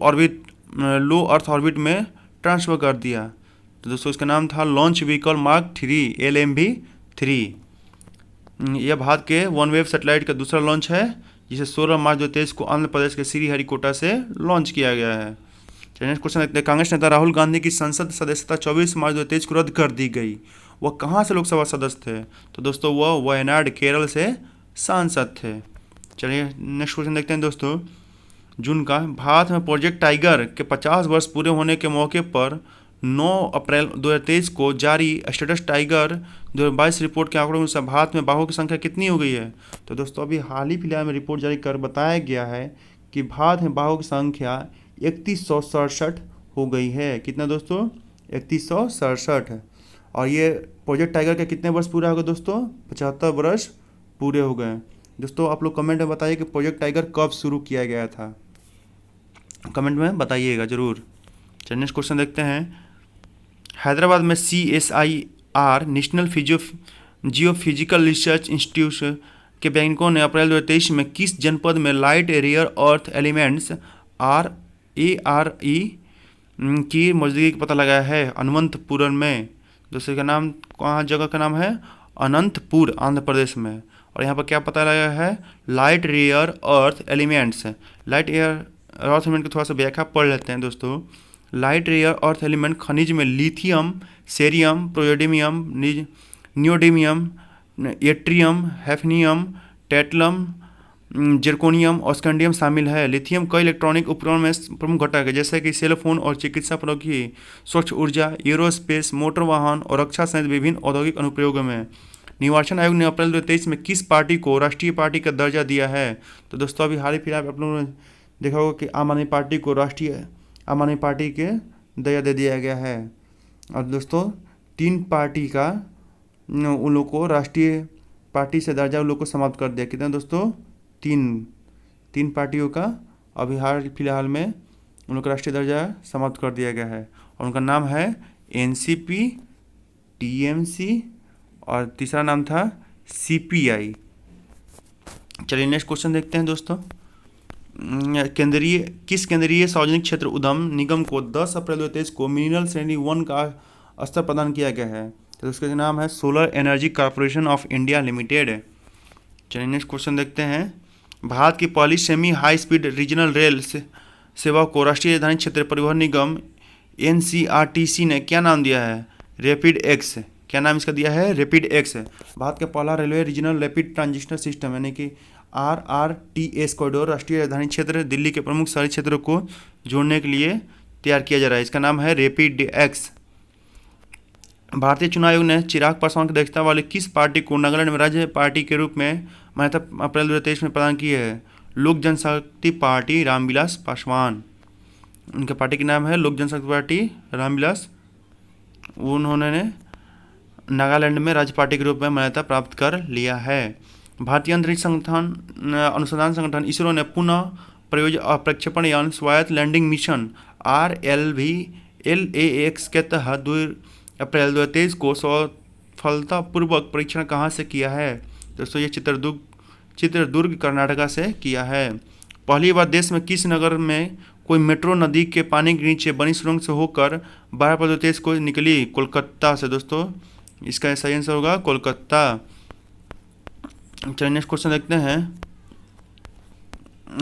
अर्थ ऑर्बिट में ट्रांसफर कर दिया? तो दोस्तों इसका नाम था लॉन्च व्हीकल मार्क 3 LMV-3। यह भारत के वनवेव सैटेलाइट का दूसरा लॉन्च है, जिसे 16 मार्च 2023 को आंध्र प्रदेश के श्रीहरिकोटा से लॉन्च किया गया है। चलिए नेक्स्ट क्वेश्चन देखते हैं। कांग्रेस नेता राहुल गांधी की संसद सदस्यता 24 मार्च 2023 को रद्द कर दी गई। वह कहाँ से लोकसभा सदस्य थे? तो दोस्तों वह वायनाड केरल से सांसद थे। चलिए नेक्स्ट क्वेश्चन देखते हैं दोस्तों। जून का भारत में प्रोजेक्ट टाइगर के 50 वर्ष पूरे होने के मौके पर 9 अप्रैल 2023 को जारी स्टेटस टाइगर 2022 रिपोर्ट के आंकड़ों में भारत में बाघों की संख्या कितनी हो गई है? तो दोस्तों अभी हाल ही फिलहाल में रिपोर्ट जारी कर बताया गया है कि भारत में बाघों की संख्या 3167 हो गई है। कितना दोस्तों? 3167। और ये प्रोजेक्ट टाइगर के कितने वर्ष पूरा हो गए दोस्तों? 75 वर्ष पूरे हो गए। दोस्तों आप लोग कमेंट में बताइए कि प्रोजेक्ट टाइगर कब शुरू किया गया था, कमेंट में बताइएगा ज़रूर। चलिए नेक्स्ट क्वेश्चन देखते हैं। हैदराबाद में CSIR national geophysical research institute के वैज्ञानिकों ने अप्रैल 2023 में किस जनपद में light rare earth elements RARE की मौजूदगी का पता लगाया है? अनंतपुरम में। दूसरे का नाम कहाँ जगह का नाम है? अनंतपुर, आंध्र प्रदेश में। और यहाँ पर क्या पता लगा है? Light rare earth elements. Light rare earth element की थोड़ा सा व्याख्या पढ़ लेते हैं दोस्तों। लाइट रेयर अर्थ एलिमेंट खनिज में lithium, cerium, praseodymium, neodymium, yttrium, hafnium, tantalum, zirconium और स्कैंडियम शामिल है। लिथियम कई इलेक्ट्रॉनिक उपकरणों में प्रमुख घटक है, जैसे कि सेल फोन और चिकित्सा प्रौद्योगिकी, स्वच्छ ऊर्जा, एरोस्पेस, मोटर वाहन और रक्षा सहित विभिन्न औद्योगिक अनुप्रयोगों में। निर्वाचन आयोग ने अप्रैल 2023 में किस पार्टी को राष्ट्रीय पार्टी का दर्जा दिया है? तो दोस्तों अभी हाल ही फिलहाल आप लोगों ने देखा होगा कि आम आदमी पार्टी को राष्ट्रीय आम आदमी पार्टी के दर्जा दे दिया गया है। और दोस्तों 3 पार्टी का उन लोग को राष्ट्रीय पार्टी से दर्जा उन लोग को समाप्त कर दिया। कितना दोस्तों? 3 पार्टियों का अभी हाल फिलहाल में उन लोग का राष्ट्रीय दर्जा समाप्त कर दिया गया है, और उनका नाम है NCP, TMC और तीसरा नाम था CPI। चलिए नेक्स्ट क्वेश्चन देखते हैं दोस्तों। किस केंद्रीय सार्वजनिक क्षेत्र उद्यम निगम को 10 अप्रैल 2023 को मिनरल श्रेणी 1 का स्तर प्रदान किया गया है? तो उसका नाम है solar energy corporation of India limited. चलिए नेक्स्ट क्वेश्चन देखते हैं। भारत की पहली semi high speed regional rail सेवा को राष्ट्रीय राजधानी क्षेत्र परिवहन निगम NCRTC ने क्या नाम दिया है? Rapid x. क्या नाम इसका दिया है? Rapid x. भारत का पहला railway regional rapid transistor system यानी कि RRTS कॉरिडोर राष्ट्रीय राजधानी क्षेत्र दिल्ली के प्रमुख शहरी क्षेत्रों को जोड़ने के लिए तैयार किया जा रहा है। इसका नाम है रैपिड एक्स। भारतीय चुनाव आयोग ने चिराग पासवान की अध्यक्षता वाली किस पार्टी को नागालैंड में राज्य पार्टी के रूप में मान्यता अप्रैल 2023 में प्रदान की है? लोक जनशक्ति पार्टी रामविलास पासवान। उनके पार्टी का नाम है लोक जनशक्ति पार्टी रामविलास। उन्होंने नागालैंड में राज्य पार्टी के रूप में मान्यता प्राप्त कर लिया है। भारतीय अंतरिक्ष अनुसंधान संगठन इसरो ने पुनः प्रयोज्य प्रक्षेपण यान स्वायत्त लैंडिंग मिशन RLV-LAX के तहत 2 अप्रैल 2023 को सफलतापूर्वक परीक्षण कहाँ से किया है? दोस्तों ये चित्रदुर्ग कर्नाटका से किया है। पहली बार देश में किस नगर में कोई मेट्रो नदी के पानी के नीचे बनी सुरंग से होकर 12 को निकली? कोलकाता से दोस्तों, इसका सही आंसर होगा कोलकाता। चलिए नेक्स्ट क्वेश्चन देखते हैं।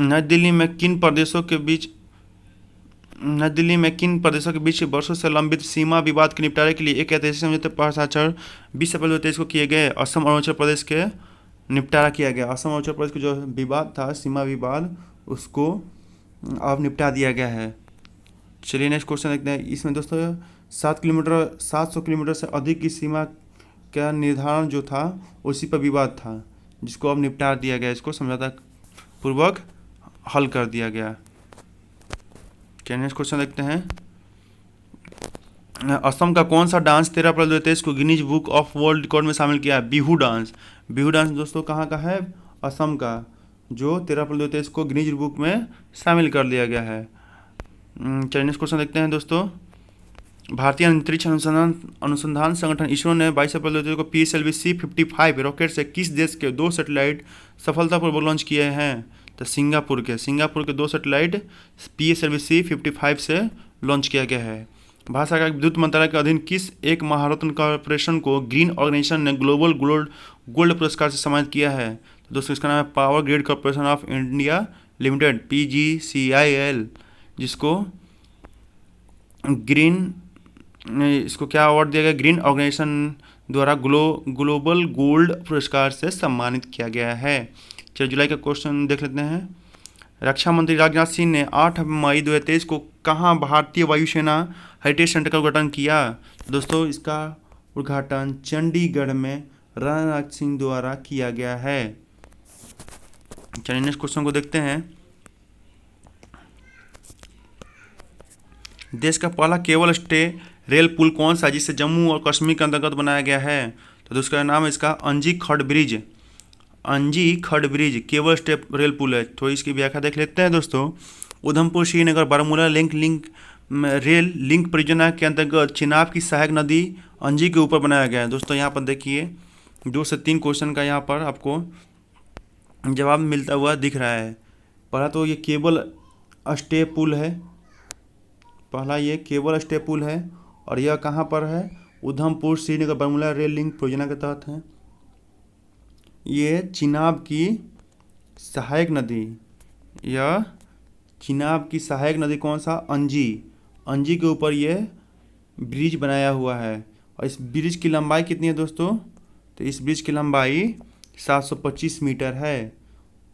नई दिल्ली में किन प्रदेशों के बीच वर्षों से लंबित सीमा विवाद के निपटारे के लिए एक ऐतिहासिक समझौते पर हस्ताक्षर 20 अप्रैल 2023 को किए गए? असम और अरुणाचल प्रदेश के निपटारा किया गया। असम और अरुणाचल प्रदेश का जो विवाद था, सीमा विवाद, उसको अब निपटा दिया गया है। चलिए नेक्स्ट क्वेश्चन देखते हैं। इसमें दोस्तों 700 किलोमीटर से अधिक की सीमा का निर्धारण जो था उसी पर विवाद था, जिसको अब निपटा दिया गया, इसको समझौता पूर्वक हल कर दिया गया। चलिए नेक्स्ट क्वेश्चन देखते हैं। असम का कौन सा डांस 13 अप्रैल 2023 को Guinness book of world record में शामिल किया है? बिहू डांस। बिहू डांस दोस्तों कहाँ का है? असम का, जो 13 अप्रैल 2023 को गिनीज बुक में शामिल कर लिया गया है। चलिए नेक्स्ट क्वेश्चन देखते हैं दोस्तों। भारतीय अंतरिक्ष अनुसंधान संगठन इसरो ने 22 अप्रैल 2023 को PSLV C-55 रॉकेट से किस देश के 2 सैटेलाइट सफलतापूर्वक लॉन्च किए हैं? तो सिंगापुर के 2 सैटेलाइट PSLV C-55 से लॉन्च किया गया है। भारत सरकार के विद्युत मंत्रालय के अधीन किस एक महारत्न कॉर्पोरेशन को ग्रीन ऑर्गेनाइजेशन ने ग्लोबल गोल्ड पुरस्कार से सम्मानित किया है? तो दोस्तों इसका नाम है power grid corporation of India limited, PGCIL, जिसको इसको क्या अवार्ड दिया गया? ग्रीन ऑर्गेनाइजेशन द्वारा ग्लोबल गोल्ड पुरस्कार से सम्मानित किया गया है। चलिए जुलाई का क्वेश्चन देख लेते हैं। रक्षा मंत्री राजनाथ सिंह ने 8 मई 2023 को कहाँ भारतीय वायुसेना हेरिटेज सेंटर का उद्घाटन किया? दोस्तों इसका उद्घाटन चंडीगढ़ में राजनाथ सिंह द्वारा किया गया है। चलिए नेक्स्ट क्वेश्चन को देखते हैं। देश का पहला केबल स्टे रेल पुल कौन सा है जिसे जम्मू और कश्मीर के अंतर्गत बनाया गया है? तो उसका नाम है इसका अंजी खड़ ब्रिज केबल स्टे रेल पुल है। तो इसकी व्याख्या देख लेते हैं दोस्तों। उधमपुर श्रीनगर बारामूला रेल लिंक परियोजना के अंतर्गत चिनाब की सहायक नदी अंजी के ऊपर बनाया गया है। दोस्तों यहाँ पर देखिए 2 से 3 क्वेश्चन का यहाँ पर आपको जवाब मिलता हुआ दिख रहा है। पहला तो ये केबल स्टे पुल है, और यह कहाँ पर है? उधमपुर श्रीनगर बारामूला रेल लिंक परियोजना के तहत है। ये चिनाब की सहायक नदी कौन सा? अंजी के ऊपर ये ब्रिज बनाया हुआ है। और इस ब्रिज की लंबाई कितनी है दोस्तों? तो इस ब्रिज की लंबाई 725 मीटर है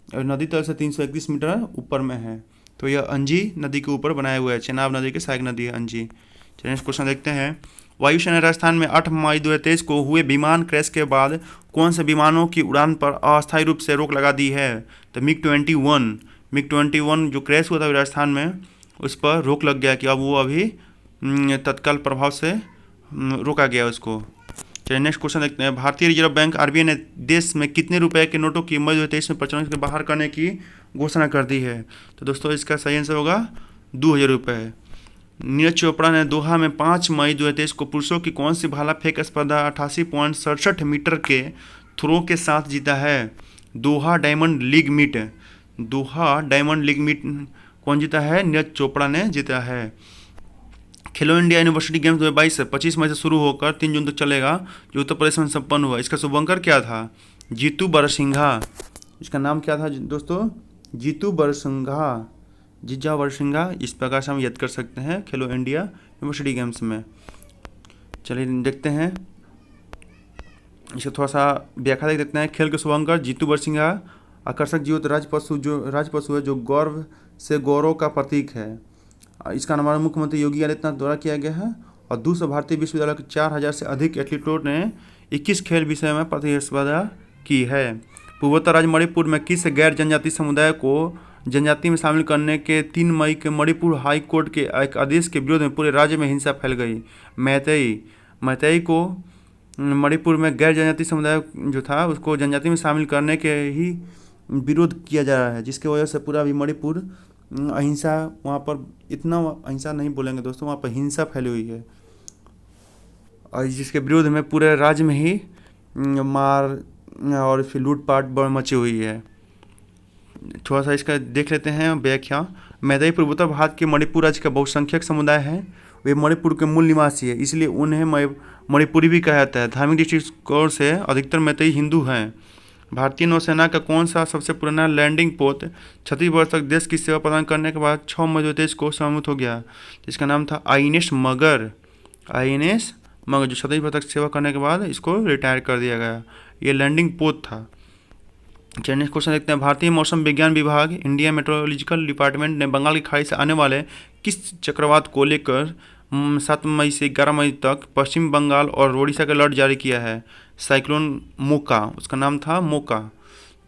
और नदी तल से 331 मीटर ऊपर में है। तो यह अंजी नदी के ऊपर बनाया हुआ है, चिनाब नदी की सहायक नदी है अंजी। चलिए नेक्स्ट क्वेश्चन देखते हैं। वायुसेना राजस्थान में 8 मई 2023 को हुए विमान क्रैश के बाद कौन से विमानों की उड़ान पर अस्थायी रूप से रोक लगा दी है? तो MiG-21 जो क्रैश हुआ था राजस्थान में, उस पर रोक लग गया कि अब वो अभी तत्काल प्रभाव से रोका गया उसको। चलिए नेक्स्ट क्वेश्चन देखते हैं। भारतीय रिजर्व बैंक RBI ने देश में कितने रुपए के नोटों की मई 2023 में प्रचलन से बाहर करने की घोषणा कर दी है? तो दोस्तों इसका सही आंसर होगा 2000 रुपये। नीरज चोपड़ा ने दोहा में 5 मई 2023 को पुरुषों की कौन सी भाला फेंक स्पर्धा 88.67 मीटर के थ्रो के साथ जीता है? दोहा डायमंड लीग मीट कौन जीता है? नीरज चोपड़ा ने जीता है। खेलो इंडिया यूनिवर्सिटी गेम्स 2022 से 25 मई से शुरू होकर 3 जून तक चलेगा, जो उत्तर प्रदेश में संपन्न हुआ। इसका शुभंकर क्या था? जीतू बरसिंघा। इसका नाम क्या था दोस्तों? जीतू बरसिंघा, जिज्जा बरसिंघा। इस प्रकार से हम याद कर सकते हैं खेलो इंडिया यूनिवर्सिटी गेम्स में। चलिए देखते हैं, इसे थोड़ा सा व्याख्या देख देते हैं। खेल के शुभंकर जीतू बरसिंघा आकर्षक जीवित राजपशु है जो गौरव से गौरव का प्रतीक है। इसका निर्माण मुख्यमंत्री योगी आदित्यनाथ द्वारा किया गया है। और 200 भारतीय विश्वविद्यालय के 4000 से अधिक एथलीटों ने 21 खेल विषय में प्रतिस्पर्धा की है। पूर्वोत्तर राज्य मणिपुर में किस गैर जनजातीय समुदाय को जनजाति में शामिल करने के 3 मई के मणिपुर हाई कोर्ट के एक आदेश के विरोध में पूरे राज्य में हिंसा फैल गई? मैतेई को मणिपुर में गैर जनजातीय समुदाय जो था उसको जनजाति में शामिल करने के ही विरोध किया जा रहा है, जिसकी वजह से पूरा भी मणिपुर अहिंसा, वहाँ पर इतना अहिंसा नहीं बोलेंगे दोस्तों, वहाँ पर हिंसा फैली हुई है और जिसके विरोध में पूरे राज्य में ही मार और फिर लूटपाट मची हुई है। थोड़ा सा इसका देख लेते हैं व्याख्या। मैदाई पूर्वोत्तर भारत के मणिपुर राज्य का बहुसंख्यक समुदाय है। वे मणिपुर के मूल निवासी है, इसलिए उन्हें मणिपुरी भी कहा जाता है। धार्मिक दृष्टिकोण से अधिकतर मैतेई हिंदू हैं। भारतीय नौसेना का कौन सा सबसे पुराना लैंडिंग पोत 36 वर्ष तक देश की सेवा प्रदान करने के बाद 6 मई 2023 को समाप्त हो गया, जिसका नाम था INS मगर। INS मगर जो 37 वर्ष तक सेवा करने के बाद इसको रिटायर कर दिया गया। ये लैंडिंग पोत था। चलिए नेक्स्ट क्वेश्चन देखते हैं। भारतीय मौसम विज्ञान विभाग इंडिया मेट्रोलॉजिकल डिपार्टमेंट ने बंगाल की खाड़ी से आने वाले किस चक्रवात को लेकर 7 मई से 11 मई तक पश्चिम बंगाल और ओडिशा का अलर्ट जारी किया है? साइक्लोन मोका, उसका नाम था मोका।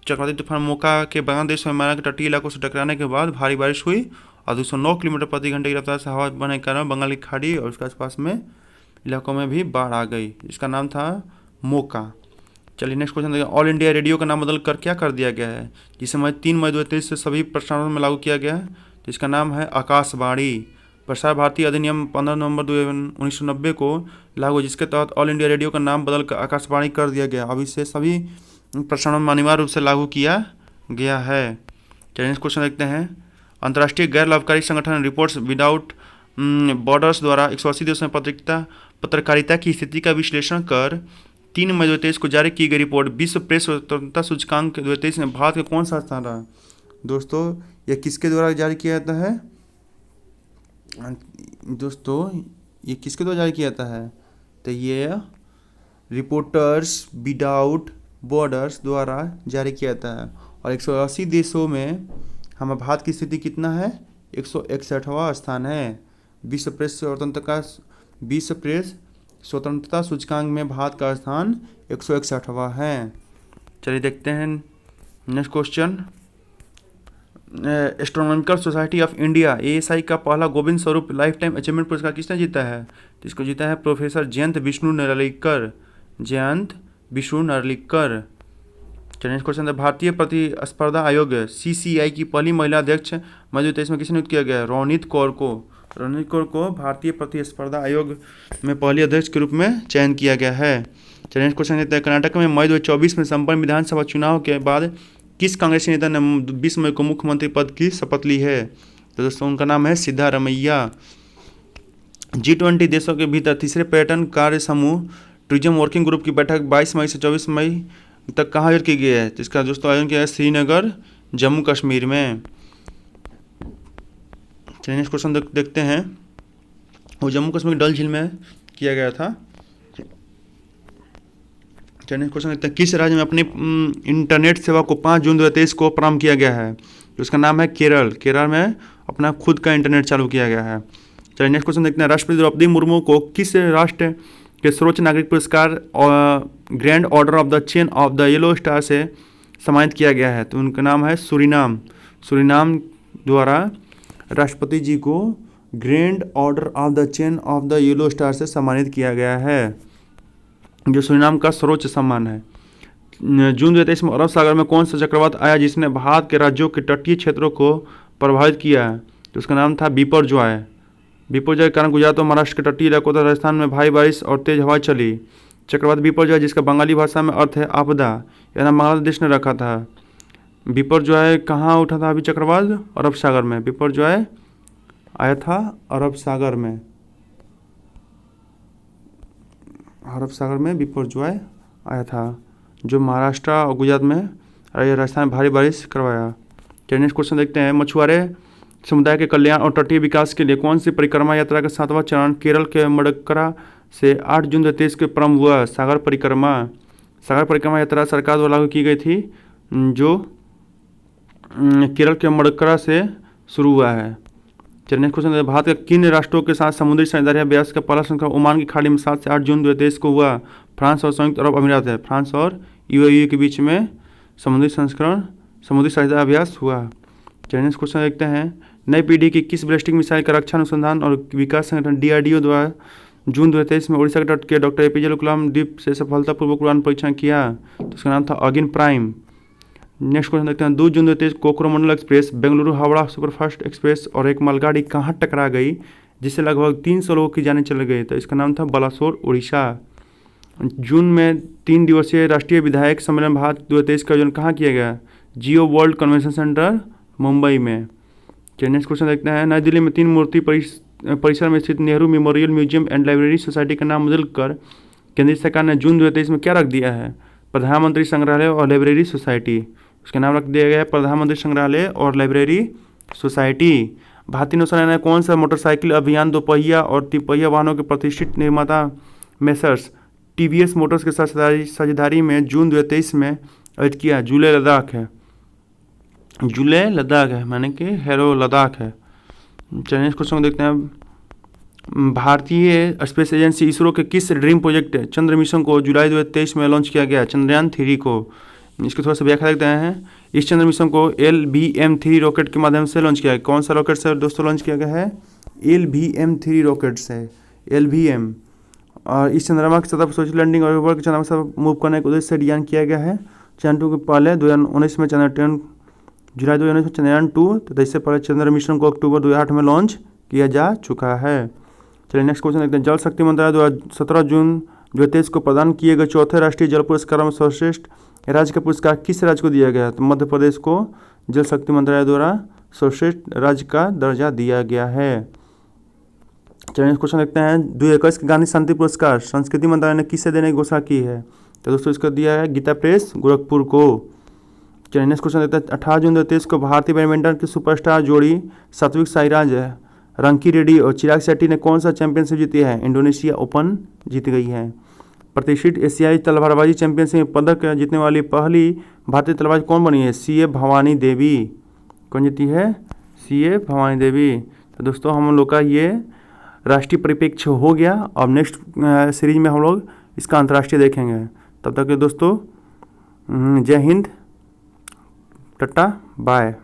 चक्रवाती तूफान मोका के बांग्लादेश में म्यांमार के तटीय इलाकों से टकराने के बाद भारी बारिश हुई और 209 किलोमीटर प्रति घंटे की रफ्तार से हवा बहने के कारण बंगाल की खाड़ी और उसके आसपास में इलाकों में भी बाढ़ आ गई, इसका नाम था मोका। चलिए नेक्स्ट क्वेश्चन देखिए। ऑल इंडिया रेडियो का नाम बदल कर क्या कर दिया गया है, जिसे 3 मई 2023 से सभी प्रसारणों में लागू किया गया है? तो इसका नाम है आकाशवाणी। प्रसार भारती अधिनियम 15 नवंबर 1990 को लागू, जिसके तहत ऑल इंडिया रेडियो का नाम बदल कर आकाशवाणी कर दिया गया। अब इसे सभी प्रसारणों में अनिवार्य रूप से लागू किया गया है। चलिए नेक्स्ट क्वेश्चन देखते हैं। अंतर्राष्ट्रीय गैर लाभकारी संगठन रिपोर्ट्स विदाउट बॉर्डर्स द्वारा 180 देशों में पत्रकारिता की स्थिति का विश्लेषण कर 3 मई 2023 को जारी की गई रिपोर्ट विश्व प्रेस स्वतंत्रता सूचकांक 2023 में भारत का कौन सा स्थान रहा? दोस्तों यह किसके द्वारा जारी किया जाता है? दोस्तों ये किसके द्वारा जारी किया जाता है? तो ये रिपोर्टर्स विदाउट बॉर्डर्स द्वारा जारी किया जाता है। और 180 देशों में हमारे भारत की स्थिति कितना है? 161वां स्थान है। विश्व प्रेस स्वतंत्रता सूचकांक में भारत का स्थान 161वां है। चलिए देखते हैं next question. Astronomical society of India ASI का पहला Govind Swarup life time achievement पुरस्कार किसने जीता है? तो इसको जीता है प्रोफेसर जयंत विष्णु नार्लिकर। चलिए नेक्स्ट क्वेश्चन है। भारतीय प्रतिस्पर्धा आयोग CCI की पहली महिला अध्यक्ष मई 2023 में किसे नियुक्त किया गया? रोनित कौर को भारतीय प्रतिस्पर्धा आयोग में पहली अध्यक्ष के रूप में चयन किया गया है। चलिए नेक्स्ट क्वेश्चन देते हैं। कर्नाटक में मई 2024 में संपन्न विधानसभा चुनाव के बाद किस कांग्रेसी नेता ने 20 मई को मुख्यमंत्री पद की शपथ ली है? तो दोस्तों उनका नाम है सिद्धारमैया। G20 देशों के भीतर तीसरे पर्यटन कार्य समूह टूरिज्म वर्किंग ग्रुप की बैठक 22 मई से 24 मई तक कहाँ आयोजित की गई है? जिसका दोस्तों आयोजन किया है श्रीनगर जम्मू कश्मीर में। चलिए नेक्स्ट क्वेश्चन देखते हैं। वो जम्मू कश्मीर डल झील में किया गया था। चलिए नेक्स्ट क्वेश्चन देखते हैं। किस राज्य में अपनी इंटरनेट सेवा को 5 जून 2023 को प्रारंभ किया गया है? उसका नाम है केरल। केरल में अपना खुद का इंटरनेट चालू किया गया है। चलिए नेक्स्ट क्वेश्चन देखते हैं। राष्ट्रपति द्रौपदी मुर्मू को किस राष्ट्र के सर्वोच्च नागरिक पुरस्कार grand order of the chain of the yellow star से सम्मानित किया गया है? तो उनका नाम है सूरीनाम। सूरीनाम द्वारा राष्ट्रपति जी को grand order of the chain of the yellow star से सम्मानित किया गया है, जो सूरीनाम का सर्वोच्च सम्मान है। जून 2023 में अरब सागर में कौन सा चक्रवात आया जिसने भारत के राज्यों के तटीय क्षेत्रों को प्रभावित किया? तो उसका नाम था बिपरजॉय। बिपरजॉय के कारण गुजरात और महाराष्ट्र के तटीय इलाकों तथा राजस्थान में भारी बारिश और तेज हवाएं चली। चक्रवात बिपरजॉय, जिसका बंगाली भाषा में अर्थ है आपदा, यह नाम बांग्लादेश ने रखा था। बिपरजॉय कहाँ उठा था अभी चक्रवात? अरब सागर में। बिपरजॉय आया था अरब सागर में। अरब सागर में बिपरजॉय आया था, जो महाराष्ट्र और गुजरात में राजस्थान में भारी बारिश करवाया। चलिए नेक्स्ट क्वेश्चन देखते हैं। मछुआरे समुदाय के कल्याण और तटीय विकास के लिए कौन सी परिक्रमा यात्रा का 7वां चरण केरल के मडक्करा से 8 जून 2023 के प्रारंभ हुआ? सागर परिक्रमा। सागर परिक्रमा यात्रा सरकार द्वारा लागू की गई थी, जो केरल के मडक्करा से शुरू हुआ है। चलिए नेक्स्ट क्वेश्चन। भारत के किन राष्ट्रों के साथ समुद्री साझेदारी अभ्यास का पहला संस्करण ओमान की खाड़ी में 7 से 8 जून 2023 को हुआ? फ्रांस और संयुक्त अरब अमीरात है। फ्रांस और UAE के बीच में समुद्री साझेदारी अभ्यास हुआ। चलिए नेक्स्ट क्वेश्चन देखते हैं। नई पीढ़ी की किस बैलिस्टिक मिसाइल का रक्षा अनुसंधान और विकास संगठन DRDO द्वारा जून 2023 में ओडिशा के तट के डॉक्टर APJ अब्दुल कलाम द्वीप से सफलतापूर्वक उड़ान परीक्षण किया? तो उसका नाम था अगिन प्राइम। नेक्स्ट क्वेश्चन देखते हैं। 2 जून 2023 Coromandel express, Bengaluru Howrah superfast express और एक मालगाड़ी कहाँ टकरा गई जिससे लगभग 300 लोगों की जानें चली गई? तो इसका नाम था बालासोर उड़ीसा। जून में 3 दिवसीय राष्ट्रीय विधायक सम्मेलन भारत 2023 का आयोजन कहाँ किया गया? जियो वर्ल्ड कन्वेंशन सेंटर मुंबई में। चलिए नेक्स्ट क्वेश्चन देखते हैं। नई दिल्ली में 3 मूर्ति परिसर में स्थित Nehru memorial museum and library society का नाम बदलकर केंद्र सरकार ने जून 2023 में क्या रख दिया है? प्रधानमंत्री संग्रहालय और लाइब्रेरी सोसाइटी। उसका नाम रख दिया गया है प्रधानमंत्री संग्रहालय और लाइब्रेरी सोसाइटी। भारतीय नौसेना ने कौन सा मोटरसाइकिल अभियान दोपहिया और तिपहिया वाहनों के प्रतिष्ठित निर्माता मेसर्स टीवीएस मोटर्स के साथ साझेदारी में जून 2023 में आयोजित किया? जुले लद्दाख है, जुले लद्दाख है, माने कि हेरो लद्दाख है। चलिए नेक्स्ट क्वेश्चन को देखते हैं। भारतीय स्पेस एजेंसी इसरो के किस ड्रीम प्रोजेक्ट चंद्र मिशन को जुलाई 2023 में लॉन्च किया गया? चंद्रयान 3 को। इसको थोड़ा सा व्याख्या देखते हैं। इस चंद्र मिशन को LBM-3 रॉकेट के माध्यम से लॉन्च किया गया। कौन सा रॉकेट से दोस्तों लॉन्च किया गया है? LBM-3 रॉकेट से, LBM। और इस चंद्रमा की सतह पर सोशल लैंडिंग और ऊपर के चंद्रमा से मूव करने के उद्देश्य से डिजाइन किया गया है। चंद्रयान 2 के पहले 2019 में चंद्रयान जुलाई 2019 में चंद्रयान 2, तो इससे पहले चंद्र मिशन को अक्टूबर 2008 में लॉन्च किया जा चुका है। चलिए नेक्स्ट क्वेश्चन देखते हैं। जल शक्ति मंत्रालय द्वारा 17 जून 2023 को प्रदान किए गए चौथे राष्ट्रीय जल पुरस्कार में सर्वश्रेष्ठ राज्य का पुरस्कार किस राज्य को दिया गया? तो मध्य प्रदेश को जल शक्ति मंत्रालय द्वारा सर्वश्रेष्ठ राज्य का दर्जा दिया गया है। चलिए नेक्स्ट क्वेश्चन देखते हैं। 2021 गांधी शांति पुरस्कार संस्कृति मंत्रालय ने किसे देने की घोषणा की है? तो दोस्तों इसको दिया है गीता प्रेस गोरखपुर को। चलिए नेक्स्ट क्वेश्चन देखते हैं। 18 जून 2023 को भारतीय बैडमिंटन की सुपरस्टार जोड़ी सात्विक साईराज, रंकी रेड्डी और चिराग शेट्टी ने कौन सा चैंपियनशिप जीती है? इंडोनेशिया ओपन जीत गई है। प्रतिष्ठित एशियाई तलवारबाजी चैंपियनशिप में पदक जीतने वाली पहली भारतीय तलवारबाज कौन बनी है? CA भवानी देवी। कौन जीती है? CA भवानी देवी। तो दोस्तों हम लोग का ये राष्ट्रीय परिप्रेक्ष्य हो गया। अब नेक्स्ट सीरीज में हम लोग इसका अंतर्राष्ट्रीय देखेंगे। तब तक के दोस्तों जय हिंद, टाटा बाय।